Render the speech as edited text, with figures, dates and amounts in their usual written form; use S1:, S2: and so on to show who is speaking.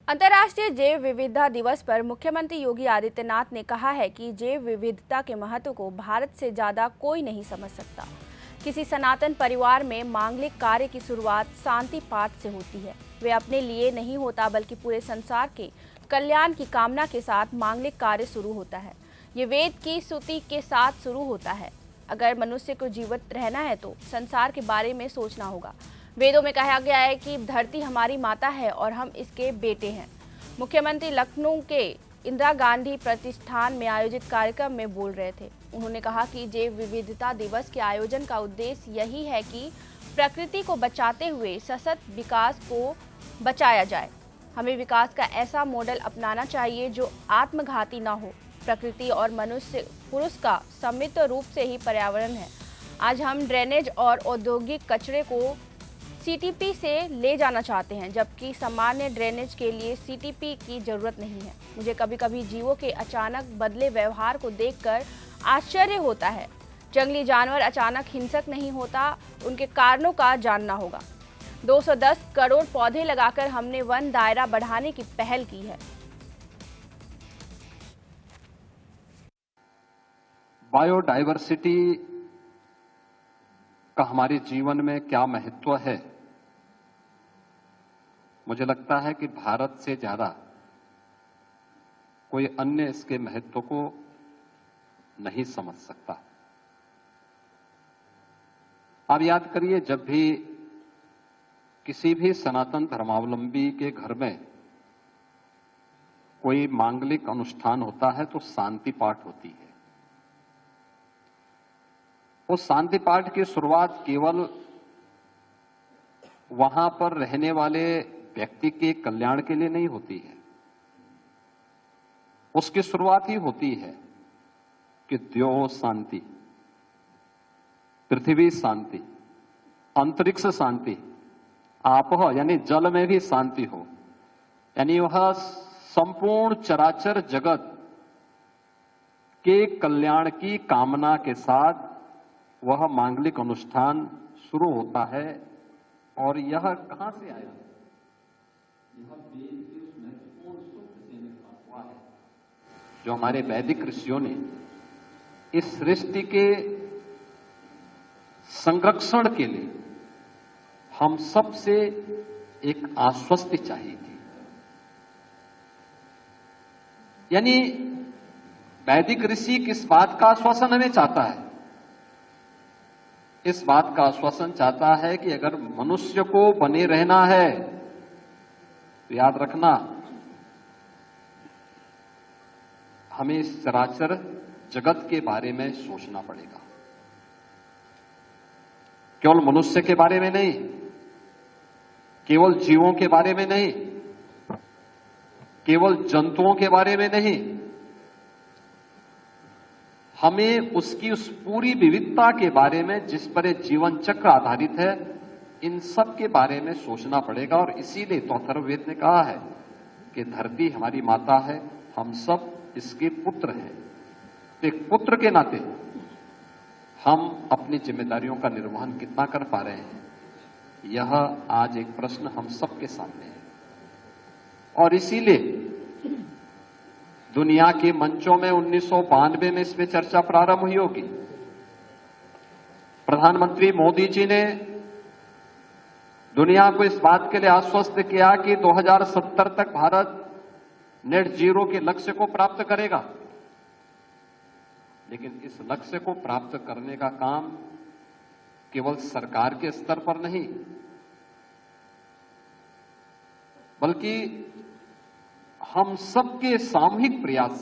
S1: अंतर्राष्ट्रीय जैव विविधता दिवस पर मुख्यमंत्री योगी आदित्यनाथ ने कहा है कि जैव विविधता के महत्व को भारत से ज्यादा कोई नहीं समझ सकता। किसी सनातन परिवार में मांगलिक कार्य की शुरुआत शांति पाठ से होती है। वे अपने लिए नहीं होता बल्कि पूरे संसार के कल्याण की कामना के साथ मांगलिक कार्य शुरू होता है। ये वेद की स्तुति के साथ शुरू होता है। अगर मनुष्य को जीवित रहना है तो संसार के बारे में सोचना होगा। वेदों में कहा गया है कि धरती हमारी माता है और हम इसके बेटे हैं। मुख्यमंत्री लखनऊ के इंदिरा गांधी प्रतिष्ठान में आयोजित कार्यक्रम में बोल रहे थे। उन्होंने कहा कि जैव विविधता दिवस के आयोजन का उद्देश्य यही है कि प्रकृति को बचाते हुए सशक्त विकास को बचाया जाए। हमें विकास का ऐसा मॉडल अपनाना चाहिए जो आत्मघाती न हो। प्रकृति और मनुष्य पुरुष का समृद्ध रूप से ही पर्यावरण है। आज हम ड्रेनेज और औद्योगिक कचरे को सीटीपी से ले जाना चाहते हैं, जबकि सामान्य ड्रेनेज के लिए सीटीपी की जरूरत नहीं है। मुझे कभी कभी जीवों के अचानक बदले व्यवहार को देखकर आश्चर्य होता है। जंगली जानवर अचानक हिंसक नहीं होता, उनके कारणों का जानना होगा। 210 करोड़ पौधे लगाकर हमने वन दायरा बढ़ाने की पहल की है।
S2: बायोडायवर्सिटी का हमारे जीवन में क्या महत्व है, मुझे लगता है कि भारत से ज्यादा कोई अन्य इसके महत्व को नहीं समझ सकता। आप याद करिए, जब भी किसी भी सनातन धर्मावलंबी के घर में कोई मांगलिक अनुष्ठान होता है तो शांति पाठ होती है। उस शांति पाठ की शुरुआत केवल वहां पर रहने वाले व्यक्ति के कल्याण के लिए नहीं होती है। उसकी शुरुआत ही होती है कि द्यो शांति, पृथ्वी शांति, अंतरिक्ष शांति, आपह यानी जल में भी शांति हो। यानी वह संपूर्ण चराचर जगत के कल्याण की कामना के साथ वह मांगलिक अनुष्ठान शुरू होता है। और यह कहां से आया? यह वेद के उस महत्वपूर्ण सूत्र से निकला हुआ है जो हमारे वैदिक ऋषियों ने इस सृष्टि के संरक्षण के लिए हम सबसे एक आश्वस्ति चाहिए थी। यानी वैदिक ऋषि किस बात का आश्वासन हमें चाहता है? इस बात का आश्वासन चाहता है कि अगर मनुष्य को बने रहना है तो याद रखना, हमें इस चराचर जगत के बारे में सोचना पड़ेगा। केवल मनुष्य के बारे में नहीं, केवल जीवों के बारे में नहीं, केवल जंतुओं के बारे में नहीं, हमें उसकी उस पूरी विविधता के बारे में जिस पर ये जीवन चक्र आधारित है, इन सब के बारे में सोचना पड़ेगा। और इसीलिए तो अथर्ववेद ने कहा है कि धरती हमारी माता है, हम सब इसके पुत्र हैं। तो एक पुत्र के नाते हम अपनी जिम्मेदारियों का निर्वहन कितना कर पा रहे हैं, यह आज एक प्रश्न हम सबके सामने है। और इसीलिए दुनिया के मंचों में 1992 में इसमें चर्चा प्रारंभ हुई होगी। प्रधानमंत्री मोदी जी ने दुनिया को इस बात के लिए आश्वस्त किया कि 2070 तक भारत नेट जीरो के लक्ष्य को प्राप्त करेगा। लेकिन इस लक्ष्य को प्राप्त करने का काम केवल सरकार के स्तर पर नहीं, बल्कि हम सबके सामूहिक प्रयास